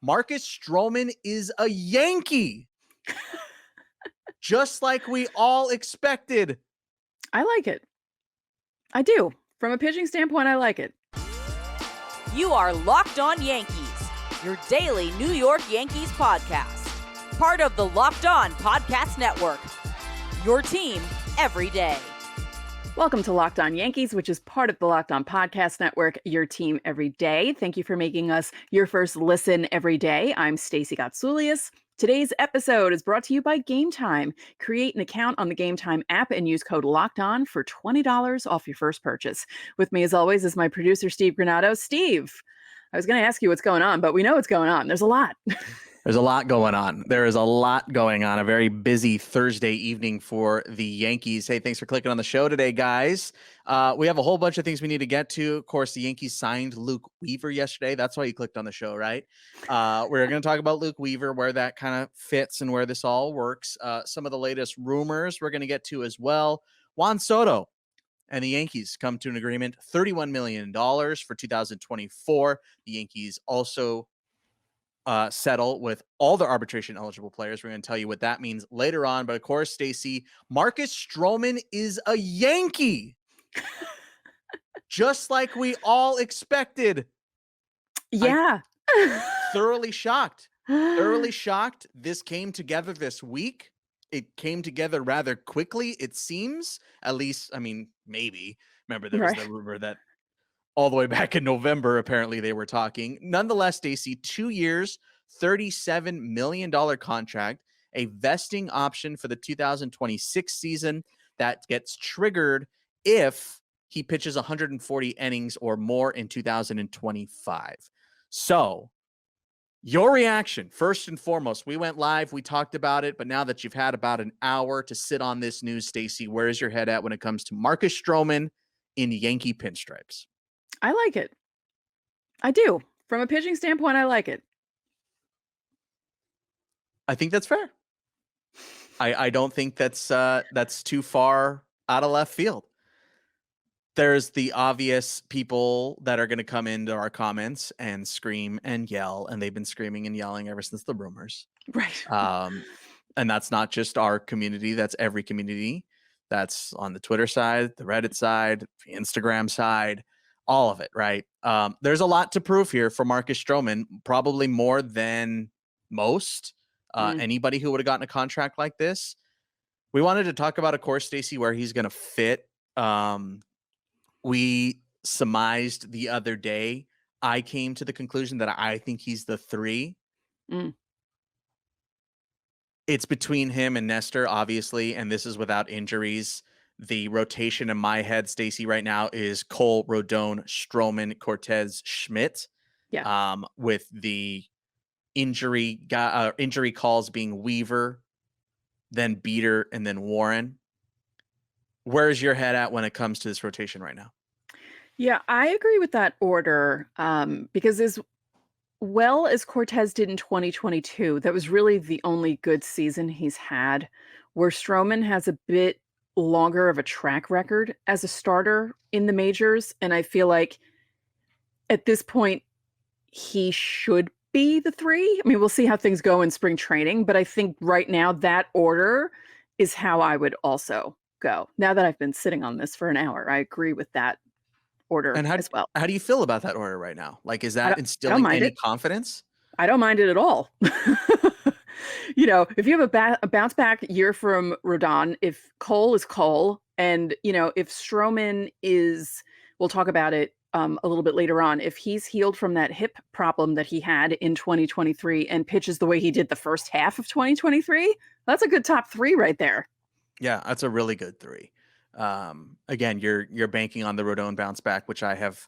Marcus Stroman is a Yankee. Just like we all expected. I like it. I do. From a pitching standpoint, I like it. You are Locked On Yankees, your daily New York Yankees podcast. Part of the Locked On Podcast Network, your team every day. Welcome to Locked On Yankees, which is part of the Locked On Podcast Network, your team every day. Thank you for making us your first listen every day. I'm Stacey Gotsoulias. Today's episode is brought to you by Gametime. Create an account on the Gametime app and use code LOCKEDON for $20 off your first purchase. With me, as always, is my producer, Steve Granado. Steve, I was going to ask you what's going on, but we know what's going on. There's a lot. There's a lot going on. There is a lot going on. A very busy Thursday evening for the Yankees. Hey, thanks for clicking on the show today, guys. We have a whole bunch of things we need to get to. Of course, the Yankees signed Luke Weaver yesterday. That's why you clicked on the show, right? We're going to talk about Luke Weaver, where that kind of fits and where this all works. Some of the latest rumors we're going to get to as well. Juan Soto and the Yankees come to an agreement, $31 million for 2024. The Yankees also settle with all their arbitration eligible players. We're going to tell you what that means later on. But of course, Stacey, Marcus Stroman is a Yankee. Just like we all expected. Yeah. Thoroughly shocked. Thoroughly shocked. This came together this week. It came together rather quickly, it seems. At least, I mean, maybe. Remember, there was the rumor that all the way back in November, apparently they were talking. Nonetheless, Stacey, 2 years, $37 million contract, a vesting option for the 2026 season that gets triggered if he pitches 140 innings or more in 2025. So, your reaction, first and foremost, we went live, we talked about it, but now that you've had about an hour to sit on this news, Stacey, where is your head at when it comes to Marcus Stroman in Yankee pinstripes? I like it. I do. From a pitching standpoint, I like it. I think that's fair. I don't think that's too far out of left field. There's the obvious people that are going to come into our comments and scream and yell, and they've been screaming and yelling ever since the rumors. Right. And that's not just our community. That's every community. That's on the Twitter side, the Reddit side, the Instagram side. All of it, right? There's a lot to prove here for Marcus Stroman, probably more than most. Anybody who would have gotten a contract like this. We wanted to talk about, of course, Stacey, where he's going to fit. We surmised the other day. I came to the conclusion that I think he's the 3. It's between him and Nestor, obviously, and this is without injuries. The rotation in my head, Stacey, right now is Cole, Rodon, Stroman, Cortez, Schmidt. Yeah. With the injury calls being Weaver, then Beater, and then Warren. Where's your head at when it comes to this rotation right now? Yeah, I agree with that order because as well as Cortez did in 2022, that was really the only good season he's had, where Stroman has a bit longer of a track record as a starter in the majors. And I feel like at this point, he should be the 3. I mean, we'll see how things go in spring training, but I think right now that order is how I would also go. Now that I've been sitting on this for an hour, I agree with that order as well. How do you feel about that order right now? Like, is that instilling any confidence? I don't mind it at all. You know, if you have a bounce back year from Rodon, if Cole is Cole, and, you know, if Stroman is, we'll talk about it a little bit later on, if he's healed from that hip problem that he had in 2023 and pitches the way he did the first half of 2023, that's a good top 3 right there. Yeah, that's a really good 3. Again, you're banking on the Rodon bounce back, which I have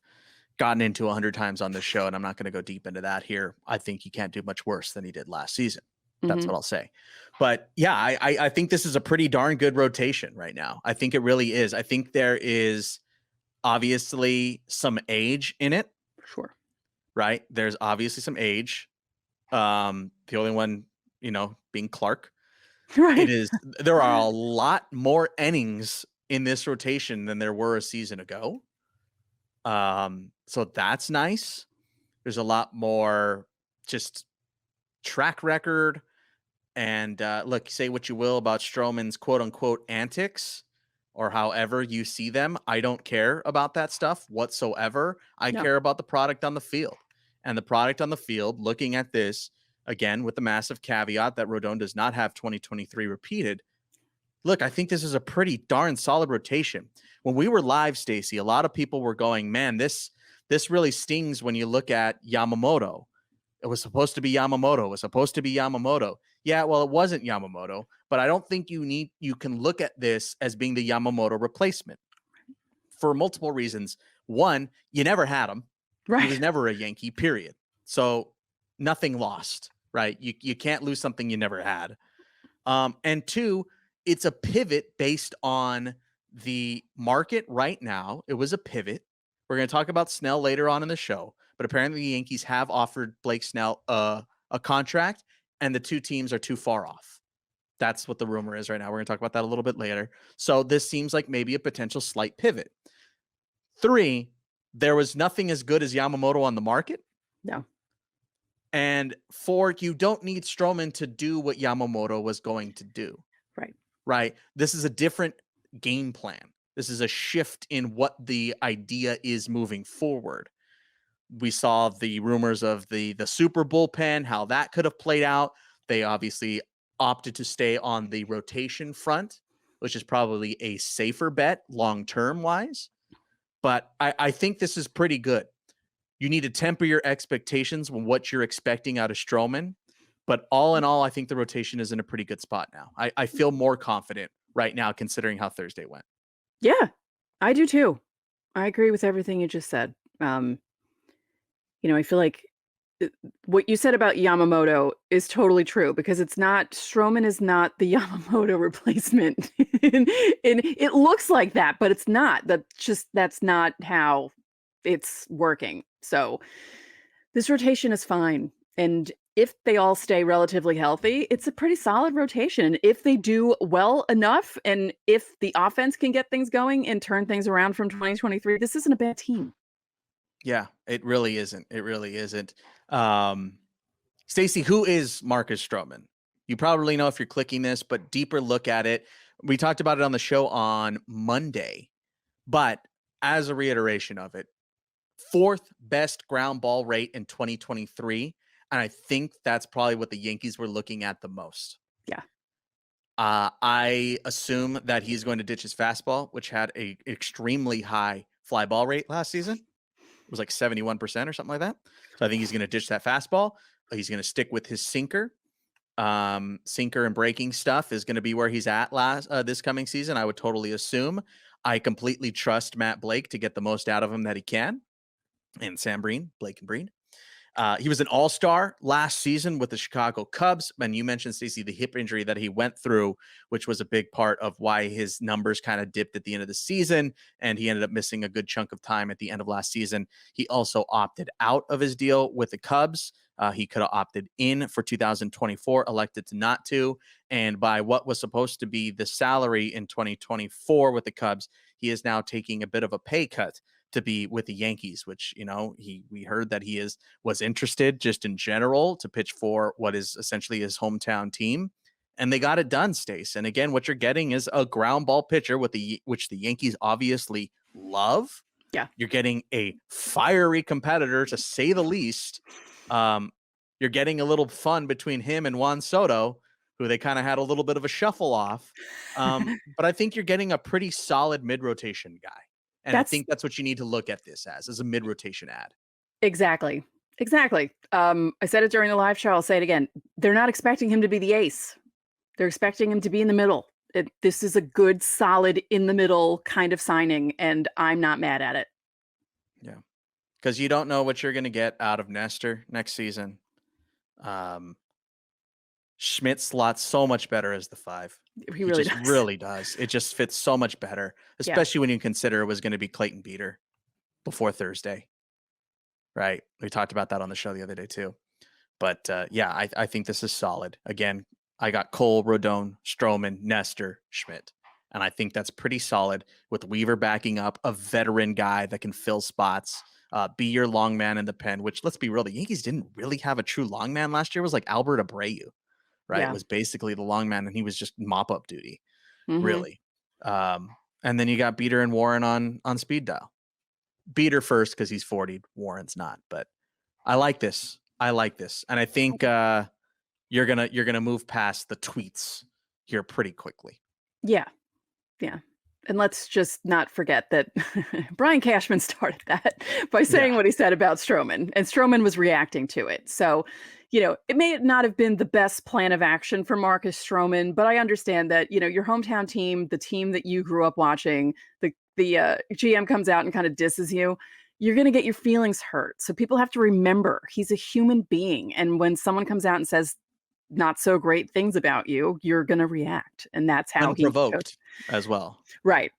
gotten into 100 times on this show, and I'm not going to go deep into that here. I think he can't do much worse than he did last season. That's what I'll say. But yeah, I think this is a pretty darn good rotation right now. I think it really is. I think there is obviously some age in it. Sure. Right? There's obviously some age. The only one, you know, being Clark. Right. There are a lot more innings in this rotation than there were a season ago. So that's nice. There's a lot more just track record. And look, say what you will about Stroman's quote unquote antics or however you see them. I don't care about that stuff whatsoever. I care about the product on the field. And the product on the field, looking at this, again, with the massive caveat that Rodon does not have 2023 repeated. Look, I think this is a pretty darn solid rotation. When we were live, Stacey, a lot of people were going, man, this really stings when you look at Yamamoto. It was supposed to be Yamamoto. It was supposed to be Yamamoto. Yeah, well, it wasn't Yamamoto, but I don't think you can look at this as being the Yamamoto replacement for multiple reasons. One, you never had him. Right. He was never a Yankee, period. So nothing lost, right? You can't lose something you never had. And two, it's a pivot based on the market right now. It was a pivot. We're going to talk about Snell later on in the show, but apparently the Yankees have offered Blake Snell a contract, and the two teams are too far off. That's what the rumor is right now. We're going to talk about that a little bit later. So this seems like maybe a potential slight pivot. 3, there was nothing as good as Yamamoto on the market. No. And 4, you don't need Stroman to do what Yamamoto was going to do. Right. This is a different game plan. This is a shift in what the idea is moving forward. We saw the rumors of the super bullpen, how that could have played out. They obviously opted to stay on the rotation front, which is probably a safer bet long-term wise. But I think this is pretty good. You need to temper your expectations when what you're expecting out of Stroman. But all in all, I think the rotation is in a pretty good spot now. I feel more confident right now considering how Thursday went. Yeah, I do too. I agree with everything you just said. I feel like what you said about Yamamoto is totally true because Stroman is not the Yamamoto replacement. and it looks like that, but it's not. That's not how it's working. So this rotation is fine. And if they all stay relatively healthy, it's a pretty solid rotation. If they do well enough, and if the offense can get things going and turn things around from 2023, this isn't a bad team. Yeah, it really isn't. It really isn't. Stacey, who is Marcus Stroman? You probably know if you're clicking this, but deeper look at it. We talked about it on the show on Monday, but as a reiteration of it, 4th best ground ball rate in 2023. And I think that's probably what the Yankees were looking at the most. Yeah. I assume that he's going to ditch his fastball, which had a extremely high fly ball rate last season. It was like 71% or something like that. So I think he's going to ditch that fastball. He's going to stick with his sinker. Sinker and breaking stuff is going to be where he's at this coming season. I would totally assume. I completely trust Matt Blake to get the most out of him that he can. And Sam Breen, Blake and Breen. He was an all-star last season with the Chicago Cubs. And you mentioned, Stacey, the hip injury that he went through, which was a big part of why his numbers kind of dipped at the end of the season. And he ended up missing a good chunk of time at the end of last season. He also opted out of his deal with the Cubs. He could have opted in for 2024, elected to not to. And by what was supposed to be the salary in 2024 with the Cubs, he is now taking a bit of a pay cut to be with the Yankees, which, we heard that he was interested just in general to pitch for what is essentially his hometown team. And they got it done, Stace. And again, what you're getting is a ground ball pitcher which the Yankees obviously love. Yeah. You're getting a fiery competitor, to say the least. You're getting a little fun between him and Juan Soto, who they kind of had a little bit of a shuffle off. But I think you're getting a pretty solid mid-rotation guy. And I think that's what you need to look at this as a mid-rotation ad. Exactly. I said it during the live show. I'll say it again. They're not expecting him to be the ace. They're expecting him to be in the middle. This is a good, solid, in the middle kind of signing, and I'm not mad at it. Yeah. Because you don't know what you're going to get out of Nestor next season. Schmidt slots so much better as the 5. He really does. Really does. It just fits so much better, especially when you consider it was going to be Clayton Beater before Thursday. Right. We talked about that on the show the other day too. But I think this is solid. Again, I got Cole, Rodon, Stroman, Nestor, Schmidt. And I think that's pretty solid with Weaver backing up a veteran guy that can fill spots. be your long man in the pen, which let's be real, the Yankees didn't really have a true long man last year. It was like Albert Abreu, right? Yeah. It was basically the long man, and he was just mop up duty, Mm-hmm. really. And then you got Beater and Warren on speed dial. Beater first because he's 40, Warren's not, but I like this. And I think you're gonna move past the tweets here pretty quickly. Yeah. And let's just not forget that Brian Cashman started that by saying what he said about Stroman, and Stroman was reacting to it. So, it may not have been the best plan of action for Marcus Stroman, but I understand that, your hometown team, the team that you grew up watching, the GM comes out and kind of disses you. You're going to get your feelings hurt. So people have to remember he's a human being. And when someone comes out and says not so great things about you, you're going to react. And that's how unprovoked as well. Right.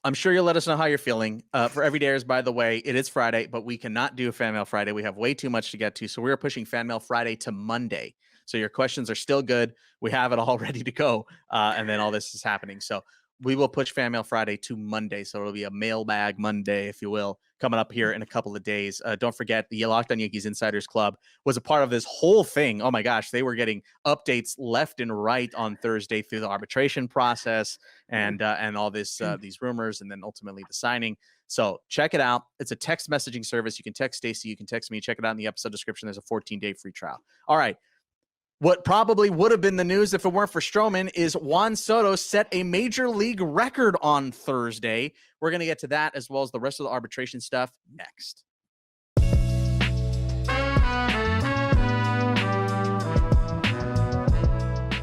I'm sure you'll let us know how you're feeling. For everydayers, by the way, it is Friday, but we cannot do a Fan Mail Friday. We have way too much to get to. So we're pushing Fan Mail Friday to Monday. So your questions are still good. We have it all ready to go. And then all this is happening. So we will push Fan Mail Friday to Monday. So it'll be a mailbag Monday, if you will, coming up here in a couple of days. Don't forget, the Locked On Yankees Insiders Club was a part of this whole thing. Oh my gosh, they were getting updates left and right on Thursday through the arbitration process and all this these rumors, and then ultimately the signing. So check it out. It's a text messaging service. You can text Stacy, you can text me. Check it out in the episode description. There's a 14-day free trial. All right. What probably would have been the news if it weren't for Stroman is Juan Soto set a major league record on Thursday. We're going to get to that as well as the rest of the arbitration stuff next.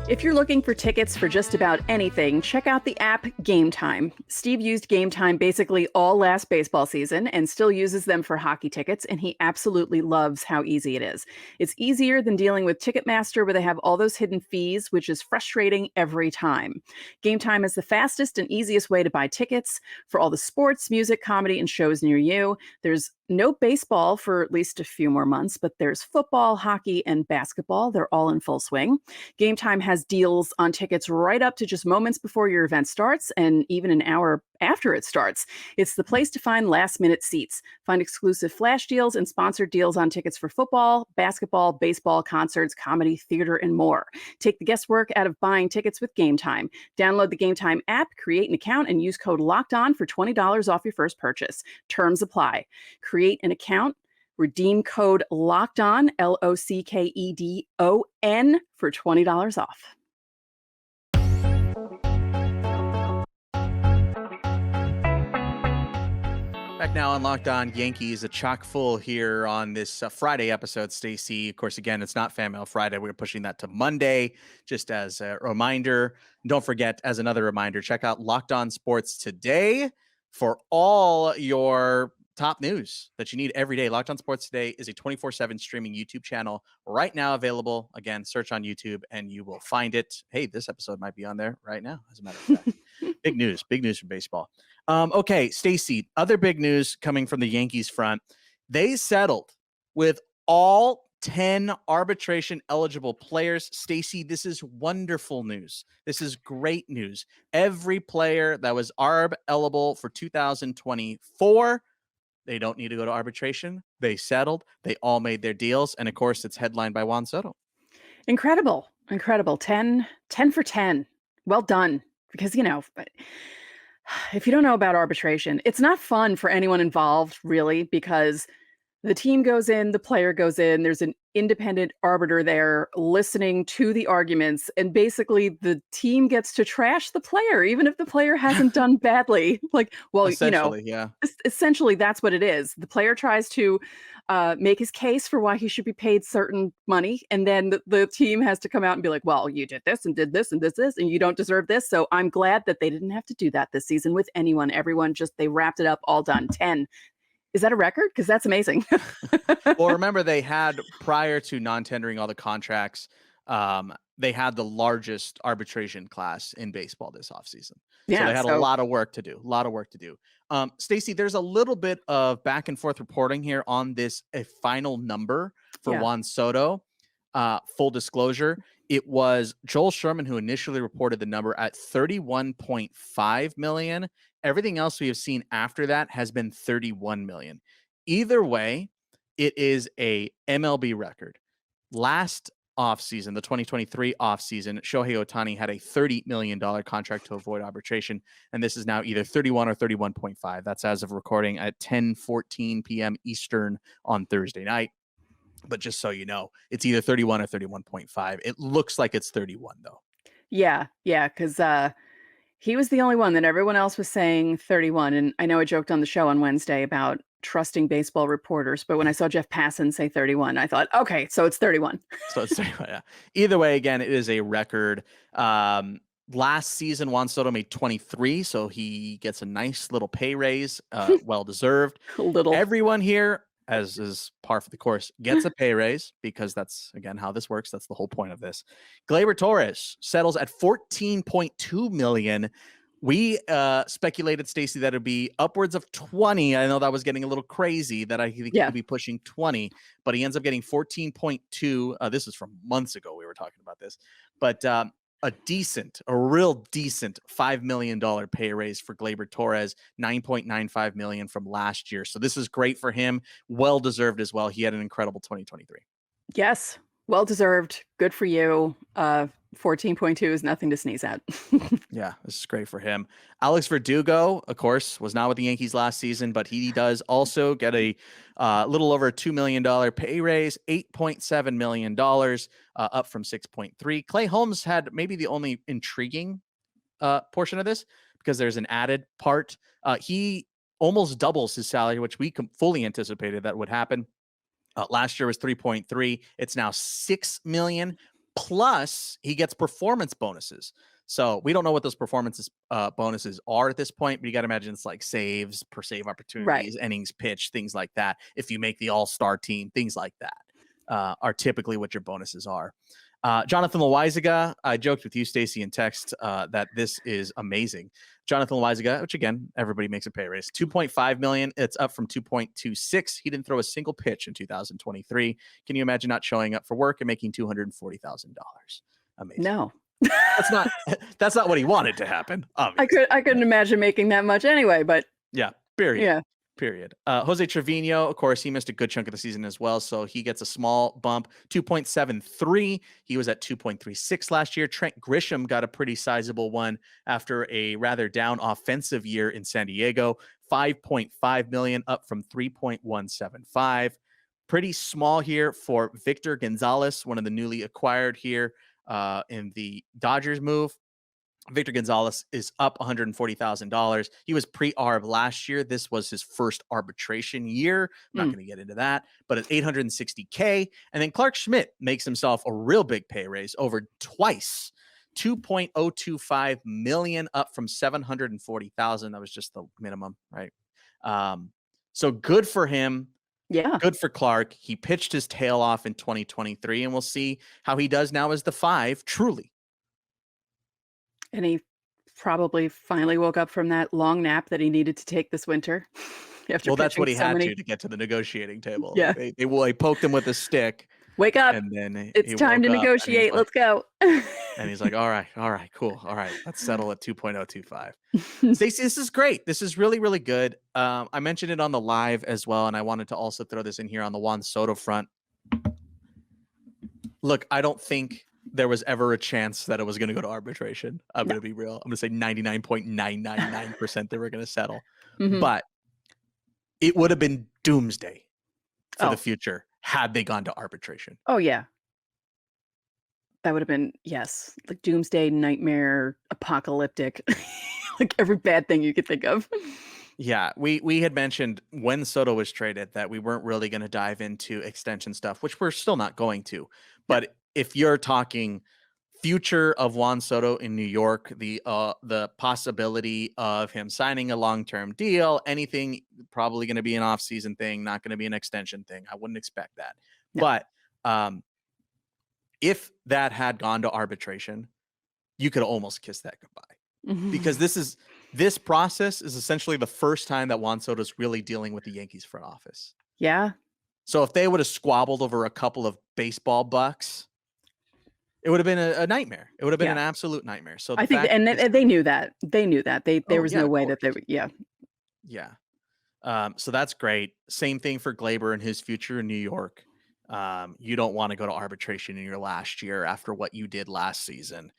If you're looking for tickets for just about anything, check out the app Gametime. Steve used Gametime basically all last baseball season and still uses them for hockey tickets, and he absolutely loves how easy it is. It's easier than dealing with Ticketmaster, where they have all those hidden fees, which is frustrating every time. Gametime is the fastest and easiest way to buy tickets for all the sports, music, comedy, and shows near you. There's no baseball for at least a few more months, but there's football, hockey, and basketball. They're all in full swing. Gametime has deals on tickets right up to just moments before your event starts and even an hour after it starts. It's the place to find last-minute seats. Find exclusive flash deals and sponsored deals on tickets for football, basketball, baseball, concerts, comedy, theater, and more. Take the guesswork out of buying tickets with Gametime. Download the Gametime app, create an account, and use code LOCKEDON for $20 off your first purchase. Terms apply. Create an account, redeem code LOCKEDON, LOCKEDON, for $20 off. Back now on Locked On Yankees, a chock full here on this Friday episode, Stacy. Of course, again, it's not Fan Mail Friday. We're pushing that to Monday, just as a reminder. Don't forget, as another reminder, check out Locked On Sports Today for all your top news that you need every day. Locked On Sports Today is a 24/7 streaming YouTube channel right now available. Again, search on YouTube and you will find it. Hey, this episode might be on there right now, as a matter of fact. Big news from baseball. Okay, Stacy, other big news coming from the Yankees front. They settled with all 10 arbitration eligible players. Stacy, this is wonderful news. This is great news. Every player that was ARB eligible for 2024, they don't need to go to arbitration. They settled. They all made their deals. And of course, it's headlined by Juan Soto. Incredible. 10 for 10. Well done. Because, if you don't know about arbitration, it's not fun for anyone involved, really, because the team goes in, the player goes in, there's an independent arbiter there listening to the arguments, and basically the team gets to trash the player, even if the player hasn't done badly. Essentially that's what it is. The player tries to make his case for why he should be paid certain money, and then the team has to come out and be like, well, you did this and did this and this, and you don't deserve this. So I'm glad that they didn't have to do that this season with anyone. Everyone they wrapped it up, all done. 10. Is that a record? Because that's amazing. Well, remember, they had, prior to non-tendering all the contracts, they had the largest arbitration class in baseball this offseason. Yeah, so they had a lot of work to do. Stacy, there's a little bit of back and forth reporting here on this, a final number for Juan Soto. Full disclosure, it was Joel Sherman who initially reported the number at $31.5 million. Everything else we have seen after that has been 31 million. Either way, it is a MLB record. Last offseason, the 2023 offseason, Shohei Ohtani had a $30 million contract to avoid arbitration, and this is now either 31 or 31.5. That's as of recording at 10:14 p.m. Eastern on Thursday night. But just so you know, it's either 31 or 31.5. It looks like it's 31, though. Yeah, because he was the only one that everyone else was saying 31. And I know I joked on the show on Wednesday about trusting baseball reporters, but when I saw Jeff Passan say 31, I thought, okay, so it's 31. So it's 31, yeah. Either way, again, it is a record. Last season, Juan Soto made 23, so he gets a nice little pay raise, well-deserved. Little. Everyone here, as is par for the course, gets a pay raise because that's, again, how this works. That's the whole point of this. Gleyber Torres settles at $14.2 million. We speculated, Stacey, that it'd be upwards of 20. I know that was getting a little crazy, that I think he could be pushing 20, but he ends up getting 14.2. This is from months ago. We were talking about this, but a real decent $5 million pay raise for Gleyber Torres, $9.95 million from last year. So this is great for him. Well-deserved as well. He had an incredible 2023. Yes. Well-deserved. Good for you. 14.2 is nothing to sneeze at. Yeah, this is great for him. Alex Verdugo, of course, was not with the Yankees last season, but he does also get a little over $2 million pay raise, $8.7 million, up from 6.3. Clay Holmes had maybe the only intriguing portion of this because there's an added part. He almost doubles his salary, which we fully anticipated that would happen. Last year was 3.3. It's now 6 million. Plus, he gets performance bonuses. So we don't know what those performances bonuses are at this point, but you got to imagine it's like saves, per save opportunities, innings pitched, things like that. If you make the all-star team, things like that are typically what your bonuses are. Jonathan Loaizaga, I joked with you, Stacey, in text that this is amazing. Jonathan Loaizaga, which again, everybody makes a pay raise, $2.5 million. It's up from 2.26. He didn't throw a single pitch in 2023. Can you imagine not showing up for work and making $240,000? Amazing. No. That's not what he wanted to happen. Obviously. I couldn't imagine making that much anyway, but yeah, period. Yeah. Period. Jose Trevino, of course, he missed a good chunk of the season as well, so he gets a small bump, 2.73. He was at 2.36 last year. Trent Grisham got a pretty sizable one after a rather down offensive year in San Diego, 5.5 million, up from 3.175. Pretty small here for Victor Gonzalez, one of the newly acquired here in the Dodgers move. Victor Gonzalez is up $140,000. He was pre-arb last year. This was his first arbitration year. I'm not going to get into that, but it's $860K. And then Clark Schmidt makes himself a real big pay raise over twice, $2.025 million, up from $740,000. That was just the minimum, right? So good for him. Yeah. Good for Clark. He pitched his tail off in 2023, and we'll see how he does now as the 5, truly. And he probably finally woke up from that long nap that he needed to take this winter. Well, that's what he had to get to the negotiating table. Yeah. They poked him with a stick. Wake up. And then it's time to negotiate. Let's go. And he's like, all right, cool. All right, let's settle at 2.025. Stacey, this is great. This is really, really good. I mentioned it on the live as well, and I wanted to also throw this in here on the Juan Soto front. Look, I don't think there was ever a chance that it was going to go to arbitration. I'm going to be real. I'm going to say 99.999% they were going to settle. But it would have been doomsday for the future had they gone to arbitration. Oh, yeah. That would have been, yes, like doomsday, nightmare, apocalyptic, like every bad thing you could think of. Yeah, we had mentioned when Soto was traded that we weren't really going to dive into extension stuff, which we're still not going to. But if you're talking future of Juan Soto in New York, the possibility of him signing a long-term deal, anything probably going to be an off-season thing, not going to be an extension thing. I wouldn't expect that. No. But if that had gone to arbitration, you could almost kiss that goodbye. Because this process is essentially the first time that Juan Soto is really dealing with the Yankees front office. Yeah. So if they would have squabbled over a couple of baseball bucks, It would have been a nightmare. It would have been Yeah. an absolute nightmare. So the I think, fact and that this they knew that. They knew that. There oh, was yeah, no of way that course. they would. Yeah. Yeah. So that's great. Same thing for Glaber and his future in New York. You don't want to go to arbitration in your last year after what you did last season.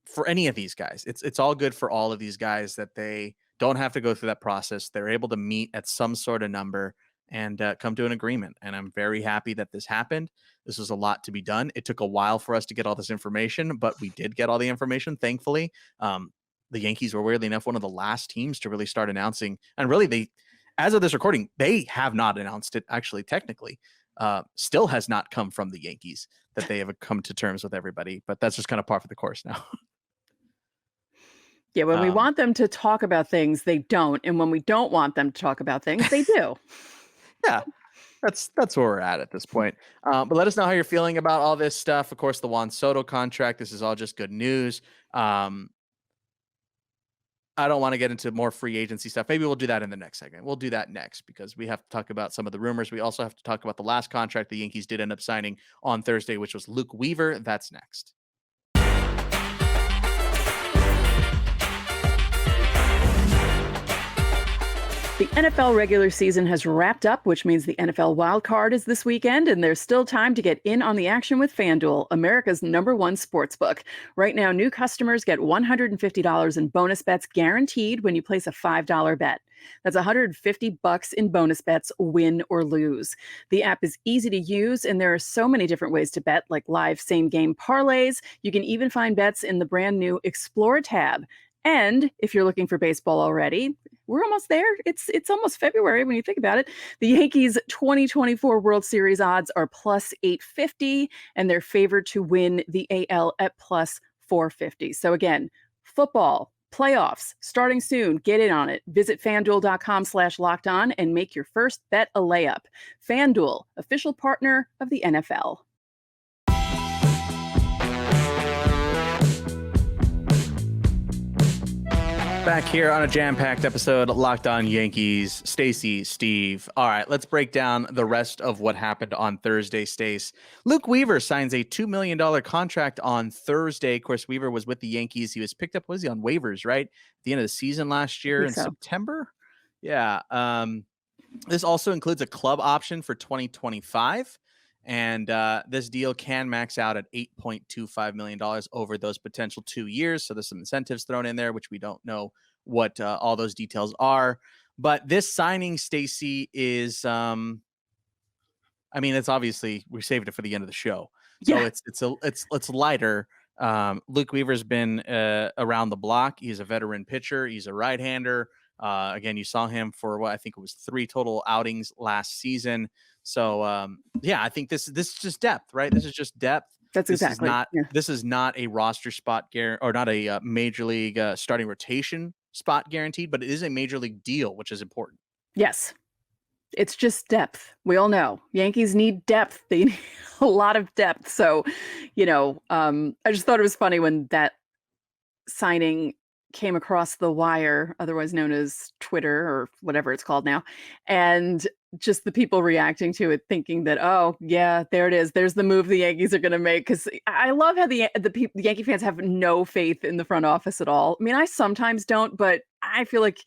For any of these guys, it's all good for all of these guys that they don't have to go through that process. They're able to meet at some sort of number and come to an agreement. And I'm very happy that this happened. This was a lot to be done. It took a while for us to get all this information, but we did get all the information, thankfully. The Yankees were weirdly enough one of the last teams to really start announcing, and really they, as of this recording, they have not announced it actually technically. Still has not come from the Yankees that they have come to terms with everybody, but that's just kind of par for the course now. Yeah, when we want them to talk about things, they don't, and when we don't want them to talk about things, they do. Yeah, that's where we're at this point. But let us know how you're feeling about all this stuff. Of course, the Juan Soto contract. This is all just good news. I don't want to get into more free agency stuff. Maybe we'll do that in the next segment. We'll do that next because we have to talk about some of the rumors. We also have to talk about the last contract the Yankees did end up signing on Thursday, which was Luke Weaver. That's next. The NFL regular season has wrapped up, which means the NFL wild card is this weekend, and there's still time to get in on the action with FanDuel, America's #1 sportsbook. Right now, new customers get $150 in bonus bets guaranteed when you place a $5 bet. That's $150 in bonus bets, win or lose. The app is easy to use, and there are so many different ways to bet, like live same-game parlays. You can even find bets in the brand new Explore tab. And if you're looking for baseball already, we're almost there. It's almost February when you think about it. The Yankees 2024 World Series odds are plus 850, and they're favored to win the AL at plus 450. So again, football, playoffs, starting soon. Get in on it. Visit FanDuel.com/lockedon and make your first bet a layup. FanDuel, official partner of the NFL. Back here on a jam-packed episode, Locked On Yankees. Stacy, Steve. All right, let's break down the rest of what happened on Thursday, Stace. Luke Weaver signs a $2 million contract on Thursday. Of course, Weaver was with the Yankees. He was picked up, was he on waivers, right? At the end of the season last year in September? Yeah. This also includes a club option for 2025. And this deal can max out at $8.25 million over those potential 2 years. So there's some incentives thrown in there, which we don't know what all those details are. But this signing, Stacy, is, it's obviously we saved it for the end of the show. So yeah. It's lighter. Luke Weaver's been around the block. He's a veteran pitcher. He's a right-hander. Again, you saw him for what I think it was 3 total outings last season. So I think this is just depth, right? This is just depth. That's exactly. This is not a roster spot or not a major league starting rotation spot guaranteed, but it is a major league deal, which is important. Yes. It's just depth. We all know Yankees need depth. They need a lot of depth. So, I just thought it was funny when that signing came across the wire, otherwise known as Twitter or whatever it's called now. And just the people reacting to it, thinking that, oh, yeah, there it is. There's the move the Yankees are going to make. Because I love how the Yankee fans have no faith in the front office at all. I mean, I sometimes don't, but I feel like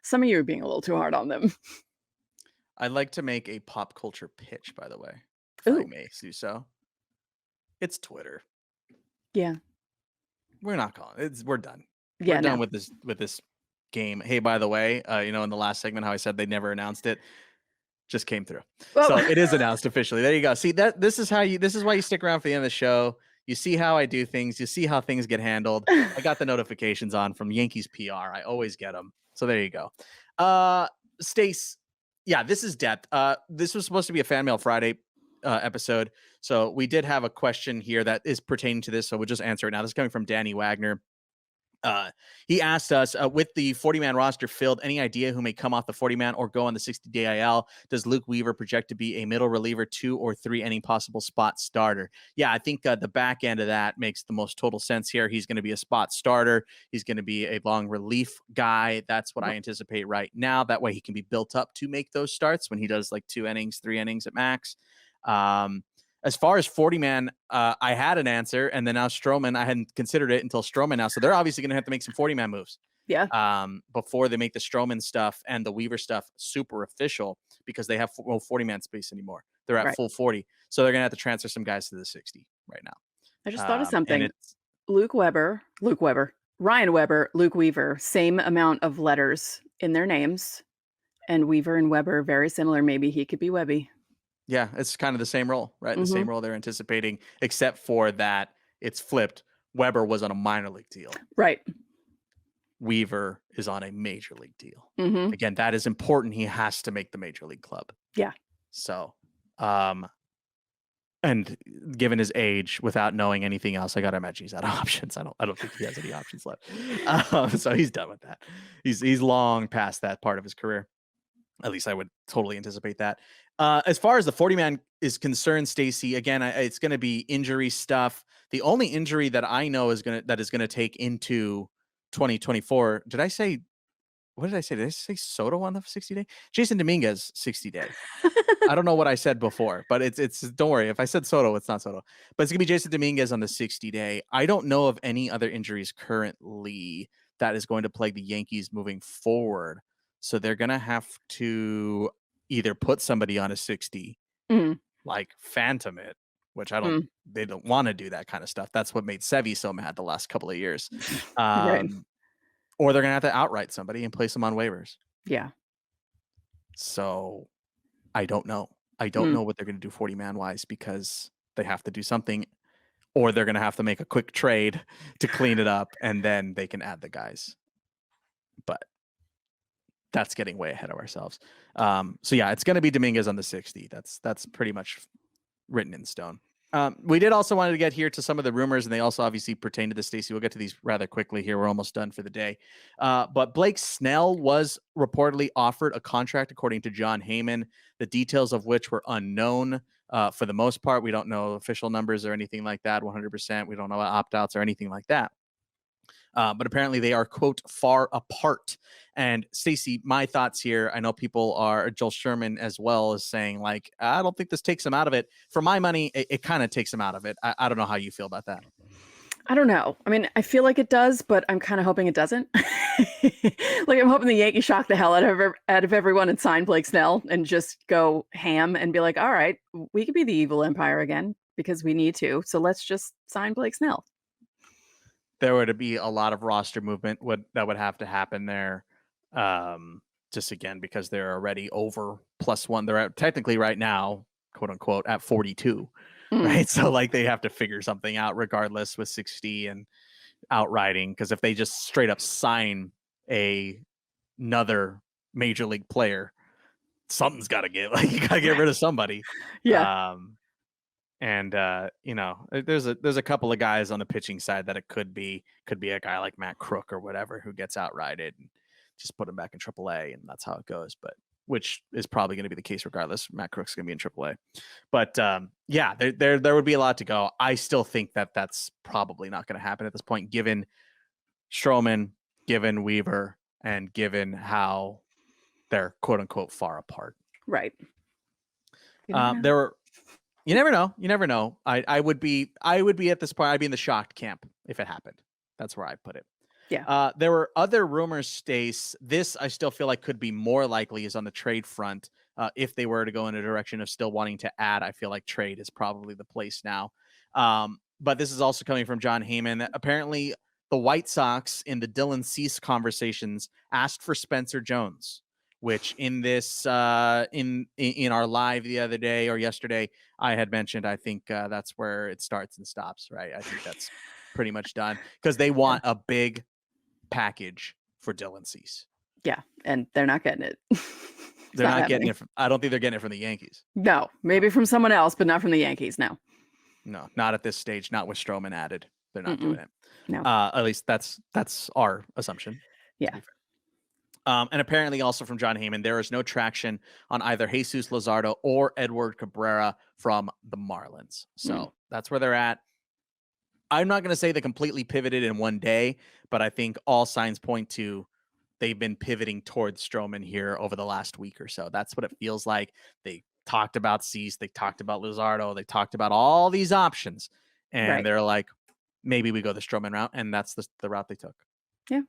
some of you are being a little too hard on them. I'd like to make a pop culture pitch, by the way, if I may do so. It's Twitter. Yeah. We're not calling. We're done. Yeah, we're done with this game. Hey, by the way, in the last segment, how I said they never announced it, just came through. Whoa. So it is announced officially. There you go. See that this is why you stick around for the end of the show. You see how I do things. You see how things get handled. I got the notifications on from Yankees PR. I always get them. So there you go. Stace, yeah, this is depth. This was supposed to be a Fan Mail Friday episode. So we did have a question here that is pertaining to this. So we'll just answer it now. This is coming from Danny Wagner. He asked us, with the 40-man roster filled, any idea who may come off the 40-man or go on the 60-day IL? Does Luke Weaver project to be a middle reliever, 2 or 3, any possible spot starter? Yeah, I think the back end of that makes the most total sense here. He's going to be a spot starter. He's going to be a long relief guy. That's what I anticipate right now. That way he can be built up to make those starts when he does like 2 innings, 3 innings at max. As far as 40-man, I had an answer, and then now Stroman, I hadn't considered it until Stroman now. So they're obviously going to have to make some 40-man moves. Yeah. Before they make the Stroman stuff and the Weaver stuff super official, because they have no 40-man space anymore. They're at full 40. So they're going to have to transfer some guys to the 60 right now. I just thought of something. Ryan Weber, Luke Weaver, same amount of letters in their names. And Weaver and Weber, very similar. Maybe he could be Webby. Yeah, it's kind of the same role, right? The same role they're anticipating, except for that it's flipped. Weber was on a minor league deal. Right. Weaver is on a major league deal. Mm-hmm. Again, that is important. He has to make the major league club. Yeah. So, and given his age, without knowing anything else, I gotta imagine he's out of options. I don't think he has any options left. So he's done with that. He's long past that part of his career. At least I would totally anticipate that. As far as the 40-man is concerned, Stacey, again, it's going to be injury stuff. The only injury that I know is going to take into 2024. What did I say? Did I say Soto on the 60-day? Jason Dominguez 60-day. I don't know what I said before, but it's don't worry. If I said Soto, it's not Soto. But it's going to be Jason Dominguez on the 60-day. I don't know of any other injuries currently that is going to plague the Yankees moving forward. So they're going to have to either put somebody on a 60, like phantom it, which they don't want to do that kind of stuff. That's what made Sevy so mad the last couple of years. Right. Or they're going to have to outright somebody and place them on waivers. Yeah. So I don't know. I don't know what they're going to do 40-man wise, because they have to do something, or they're going to have to make a quick trade to clean it up, and then they can add the guys. But that's getting way ahead of ourselves. So yeah, it's going to be Dominguez on the 60. That's pretty much written in stone. We did also wanted to get here to some of the rumors, and they also obviously pertain to the Stacey. We'll get to these rather quickly here. We're almost done for the day. But Blake Snell was reportedly offered a contract, according to John Heyman, the details of which were unknown. For the most part, we don't know official numbers or anything like that. 100%. We don't know opt-outs or anything like that. But apparently they are, quote, far apart. And Stacey, my thoughts here, I know people are, Joel Sherman as well, is saying, like, I don't think this takes him out of it. For my money, it kind of takes him out of it. I don't know how you feel about that. I don't know. I mean, I feel like it does, but I'm kind of hoping it doesn't. Like, I'm hoping the Yankees shock the hell out of everyone and sign Blake Snell and just go ham and be like, all right, we could be the evil empire again because we need to. So let's just sign Blake Snell. There would be a lot of roster movement that would have to happen there. Just again, because they're already over +1. They're at, technically right now, quote unquote, at 42. Right. So like they have to figure something out regardless with 60 and outrighting. Because if they just straight up sign another major league player, something's got to get, like, you got to get rid of somebody. Yeah. And you know, there's a couple of guys on the pitching side that it could be a guy like Matt Crook or whatever who gets outrighted and just put him back in AAA, and that's how it goes. But which is probably going to be the case regardless. Matt Crook's going to be in AAA. But yeah, there would be a lot to go. I still think that that's probably not going to happen at this point, given Stroman, given Weaver, and given how they're quote unquote far apart. Right. You never know. You never know. I would be at this point. I'd be in the shocked camp if it happened. That's where I put it. Yeah. There were other rumors, Stace. This I still feel like could be more likely is on the trade front. If they were to go in a direction of still wanting to add, I feel like trade is probably the place now. But this is also coming from John Heyman. Apparently, the White Sox in the Dylan Cease conversations asked for Spencer Jones, which in this in our live the other day or yesterday, I had mentioned, I think that's where it starts and stops, right? I think that's pretty much done because they want a big package for Dylan Cease. Yeah, and they're not getting it. They're not getting it. I don't think they're getting it from the Yankees. No, maybe from someone else, but not from the Yankees. No, not at this stage. Not with Stroman added. They're not doing it. No. At least that's our assumption. Yeah. And apparently also from John Heyman, there is no traction on either Jesus Luzardo or Edward Cabrera from the Marlins. So that's where they're at. I'm not going to say they completely pivoted in one day, but I think all signs point to they've been pivoting towards Stroman here over the last week or so. That's what it feels like. They talked about Cease, they talked about Luzardo, they talked about all these options, and they're like, maybe we go the Stroman route, and that's the route they took. Yeah.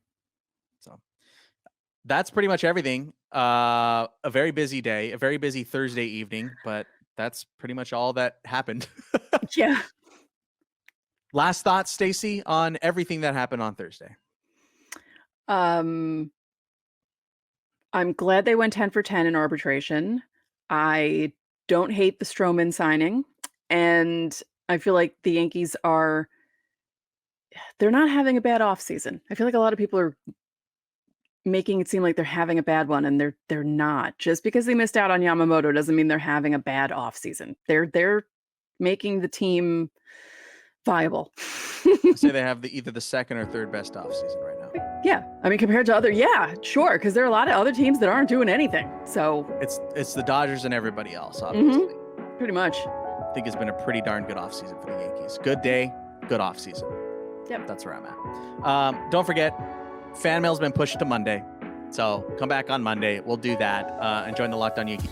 So that's pretty much everything. A very busy day, a very busy Thursday evening, but that's pretty much all that happened. Yeah. Last thoughts, Stacey, on everything that happened on Thursday. I'm glad they went 10 for 10 in arbitration. I don't hate the Stroman signing, and I feel like the Yankees they're not having a bad offseason. I feel like a lot of people are making it seem like they're having a bad one, and they're not. Just because they missed out on Yamamoto doesn't mean they're having a bad offseason. They're making the team viable. Say they have either the second or third best offseason right now. Yeah. I mean, compared to sure, because there are a lot of other teams that aren't doing anything. So it's the Dodgers and everybody else, obviously. Pretty much. I think it's been a pretty darn good offseason for the Yankees. Good day, good offseason. Yep. That's where I'm at. Don't forget, fan mail's been pushed to Monday. So come back on Monday. We'll do that. And join the Locked On Yankees